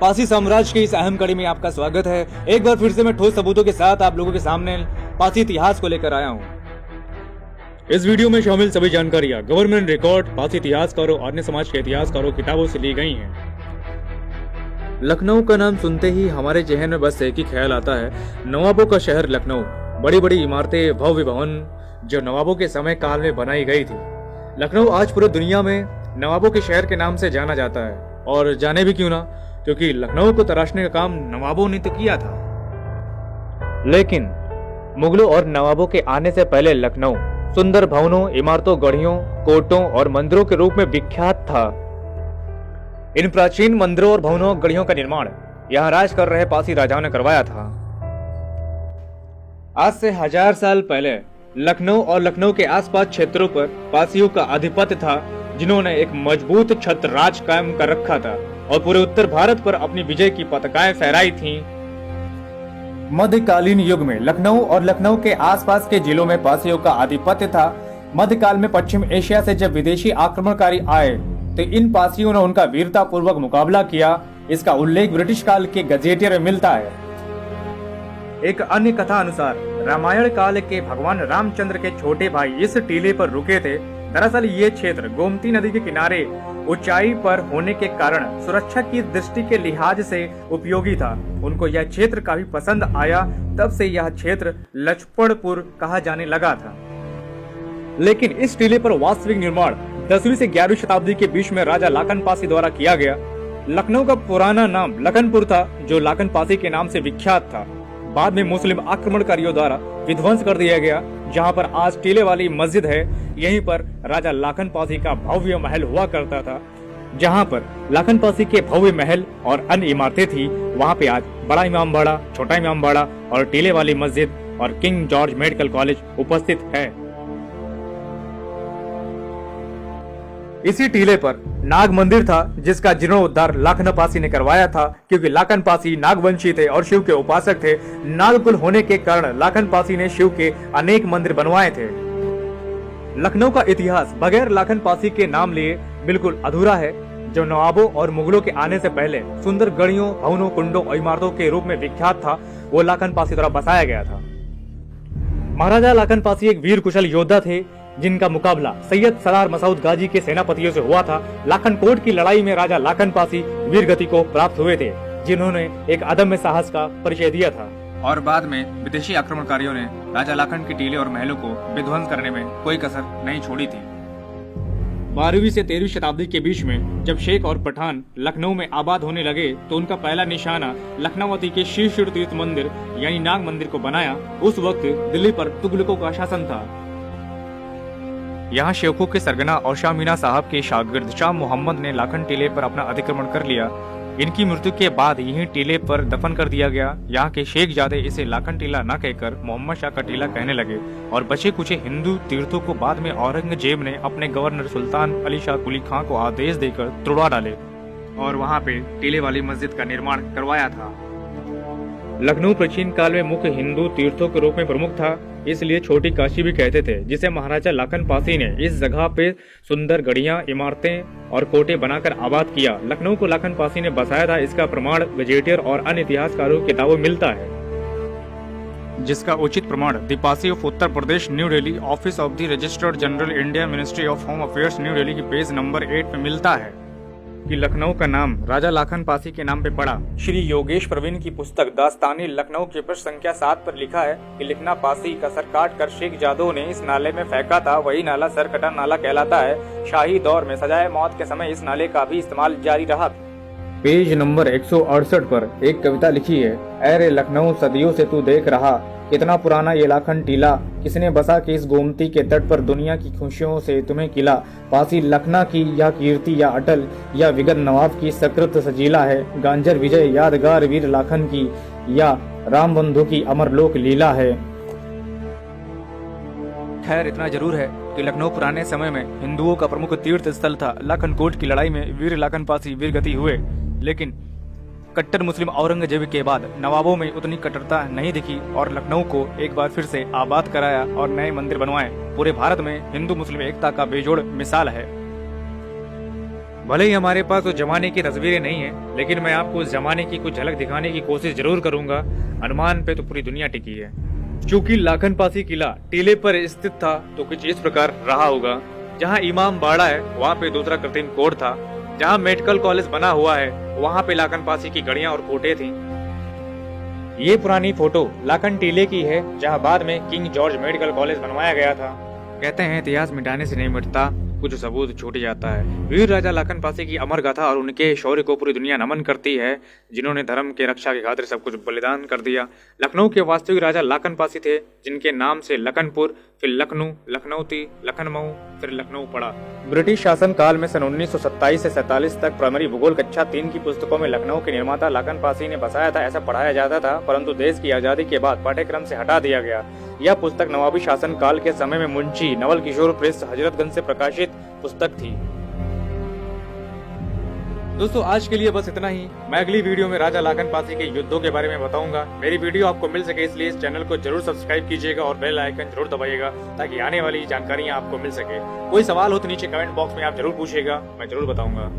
पारसी साम्राज्य की इस अहम कड़ी में आपका स्वागत है। एक बार फिर से मैं ठोस सबूतों के साथ आप लोगों के सामने पारसी इतिहास को लेकर आया हूँ। इस वीडियो में शामिल सभी जानकारियाँ गवर्नमेंट रिकॉर्ड, पारसी इतिहासकारों और अन्य समाज के इतिहासकारों किताबों से ली गई हैं। लखनऊ का नाम सुनते ही हमारे जहन में बस एक ही ख्याल आता है, नवाबों का शहर लखनऊ। बड़ी बड़ी इमारतें, भव्य भवन जो नवाबों के समय काल में बनाई गई थी। लखनऊ आज पूरी दुनिया में नवाबों के शहर के नाम से जाना जाता है, और जाने भी क्यों ना, क्योंकि लखनऊ को तराशने का काम नवाबों ने तो किया था। लेकिन मुगलों और नवाबों के आने से पहले लखनऊ सुंदर भवनों, इमारतों, गढ़ियों, कोटों और मंदिरों के रूप में विख्यात था। इन प्राचीन मंदिरों और भवनों, गढ़ियों का निर्माण यहाँ राज कर रहे पारसी राजाओं ने करवाया था। आज से 1000 साल पहले लखनऊ और लखनऊ के आसपास क्षेत्रों पर पारसियों का आधिपत्य था, जिन्होंने एक मजबूत छत्र राज कायम कर रखा था और पूरे उत्तर भारत पर अपनी विजय की पताकाएं फहराई थीं। मध्यकालीन युग में लखनऊ और लखनऊ के आसपास के जिलों में पारसियों का आधिपत्य था। मध्यकाल में पश्चिम एशिया से जब विदेशी आक्रमणकारी आए तो इन पारसियों ने उनका वीरता पूर्वक मुकाबला किया। इसका उल्लेख ब्रिटिश काल के गजेटियर में मिलता है। एक अन्य कथा अनुसार रामायण काल के भगवान रामचंद्र के छोटे भाई इस टीले पर रुके थे। दरअसल ये क्षेत्र गोमती नदी के किनारे ऊंचाई पर होने के कारण सुरक्षा की दृष्टि के लिहाज से उपयोगी था। उनको यह क्षेत्र काफी पसंद आया, तब से यह क्षेत्र लक्ष्मणपुर कहा जाने लगा था। लेकिन इस टीले पर वास्तविक निर्माण 10वीं से 11वीं शताब्दी के बीच में राजा लाखन पासी द्वारा किया गया। लखनऊ का पुराना नाम लखनपुर था, जो लाखन पासी के नाम से विख्यात था। बाद में मुस्लिम आक्रमणकारियों द्वारा विध्वंस कर दिया गया। जहां पर आज टीले वाली मस्जिद है, यहीं पर राजा लाखन पासी का भव्य महल हुआ करता था। जहां पर लाखन पासी के भव्य महल और अन्य इमारतें थी, वहां पे आज बड़ा इमाम बाड़ा, छोटा इमाम बाड़ा और टीले वाली मस्जिद और किंग जॉर्ज मेडिकल कॉलेज उपस्थित है। इसी टीले पर नाग मंदिर था, जिसका जीर्णोद्धार लाखन पासी ने करवाया था, क्योंकि लाखन पासी नागवंशी थे और शिव के उपासक थे। नागकुल होने के कारण लाखन पासी ने शिव के अनेक मंदिर बनवाए थे। लखनऊ का इतिहास बगैर लाखन पासी के नाम लिए बिल्कुल अधूरा है। जो नवाबों और मुगलों के आने से पहले सुंदर गढ़ियों, भवनों, कुंडों और इमारतों के रूप में विख्यात था, वो लाखन पासी द्वारा बसाया गया था। महाराजा लाखन पासी एक वीर कुशल योद्धा थे, जिनका मुकाबला सैयद सलार मसूद गाजी के सेनापतियों से हुआ था। लाखन कोट की लड़ाई में राजा लाखन पासी वीर गति को प्राप्त हुए थे, जिन्होंने एक अदम्य साहस का परिचय दिया था। और बाद में विदेशी आक्रमणकारियों ने राजा लाखन के टीले और महलों को विध्वंस करने में कोई कसर नहीं छोड़ी थी। 12वीं से 13वीं शताब्दी के बीच में जब शेख और पठान लखनऊ में आबाद होने लगे, तो उनका पहला निशाना लखनऊवती के शिव तीर्थ मंदिर यानी नाग मंदिर को बनाया। उस वक्त दिल्ली पर तुगलकों का शासन था। यहाँ शेखों के सरगना और शाह मीना साहब के शागिर्द शाह मोहम्मद ने लाखन टीले पर अपना अतिक्रमण कर लिया। इनकी मृत्यु के बाद यही टीले पर दफन कर दिया गया। यहाँ के शेख जादे इसे लाखन टीला न कहकर मोहम्मद शाह का टीला कहने लगे, और बचे कुछ हिंदू तीर्थों को बाद में औरंगजेब ने अपने गवर्नर सुल्तान अली शाह कुली खां को आदेश देकर तुड़वा डाले और वहाँ पे टीले वाली मस्जिद का निर्माण करवाया था। लखनऊ प्राचीन काल में मुख्य हिंदू तीर्थों के रूप में प्रमुख था, इसलिए छोटी काशी भी कहते थे, जिसे महाराजा लाखन पासी ने इस जगह पे सुंदर गढ़ियां, इमारतें और कोटे बनाकर आबाद किया। लखनऊ को लाखन पासी ने बसाया था, इसका प्रमाण गजेटियर और अन्य इतिहासकारों की किताबों में मिलता है, जिसका उचित प्रमाण the Pasi of Uttar Pradesh new Delhi, office of the registered general India, ministry of home affairs new Delhi की पेज नंबर 8 में मिलता है कि लखनऊ का नाम राजा लाखन पासी के नाम पे पड़ा। श्री योगेश प्रवीण की पुस्तक दास्तानी लखनऊ की पृष्ठ संख्या 7 पर लिखा है कि लिखना पासी का सर काट कर शेख जादो ने इस नाले में फेंका था, वही नाला सरकटा नाला कहलाता है। शाही दौर में सजाए मौत के समय इस नाले का भी इस्तेमाल जारी रहा। पेज नंबर 168 पर एक कविता लिखी है, अरे लखनऊ सदियों से तू देख रहा, कितना पुराना ये लाखन टीला, किसने बसा के इस गोमती के तट पर दुनिया की खुशियों से तुम्हें किला। पासी लखना की या कीर्ति या अटल या विगत नवाब की सकृत सजीला है, गांजर विजय यादगार वीर लाखन की या राम बंधु की अमर लोक लीला है। खैर इतना जरूर है कि लखनऊ पुराने समय में हिंदुओं का प्रमुख तीर्थ स्थल था। लाखन कोट की लड़ाई में वीर लाखन पासी वीर गति हुए, लेकिन कट्टर मुस्लिम औरंगजेब के बाद नवाबों में उतनी कट्टरता नहीं दिखी और लखनऊ को एक बार फिर से आबाद कराया और नए मंदिर बनवाए। पूरे भारत में हिंदू मुस्लिम एकता का बेजोड़ मिसाल है। भले ही हमारे पास उस जमाने की तस्वीरें नहीं है, लेकिन मैं आपको उस जमाने की कुछ झलक दिखाने की कोशिश जरूर करूंगा। अनुमान पे तो पूरी दुनिया टिकी है। चूंकि लाखन पासी किला टीले पर स्थित था, तो कुछ इस प्रकार रहा होगा। जहाँ इमाम बाड़ा है, वहाँ पे दूसरा कृत्रिम कोर्ट था। जहाँ मेडिकल कॉलेज बना हुआ है, वहाँ पे लाखन पासी की गड़ियां और कोटे थी। ये पुरानी फोटो लाखन टीले की है, जहाँ बाद में किंग जॉर्ज मेडिकल कॉलेज बनवाया गया था। कहते हैं इतिहास मिटाने से नहीं मिटता, कुछ सबूत छूट जाता है। वीर राजा लाखन पासी की अमर गाथा और उनके शौर्य को पूरी दुनिया नमन करती है, जिन्होंने धर्म के रक्षा की खातिर सब कुछ बलिदान कर दिया। लखनऊ के वास्तविक राजा लाखन पासी थे, जिनके नाम से लखनपुर, फिर लखनऊ, लखनऊती, लखनऊ, फिर लखनऊ पड़ा। ब्रिटिश शासन काल में सन 1927 से 47 तक प्राइमरी भूगोल कक्षा 3 की पुस्तकों में लखनऊ के निर्माता लाखन पासी ने बसाया था ऐसा पढ़ाया जाता था, परंतु देश की आजादी के बाद पाठ्यक्रम से हटा दिया गया। यह पुस्तक नवाबी शासन काल के समय में मुंशी नवल किशोर प्रेस हजरतगंज से प्रकाशित पुस्तक थी। दोस्तों आज के लिए बस इतना ही। मैं अगली वीडियो में राजा लाखन पासी के युद्धों के बारे में बताऊंगा। मेरी वीडियो आपको मिल सके इसलिए इस चैनल को जरूर सब्सक्राइब कीजिएगा और बेल आइकन जरूर दबाइएगा, ताकि आने वाली जानकारियां आपको मिल सके। कोई सवाल हो तो नीचे कमेंट बॉक्स में आप जरूर पूछिएगा, मैं जरूर बताऊंगा।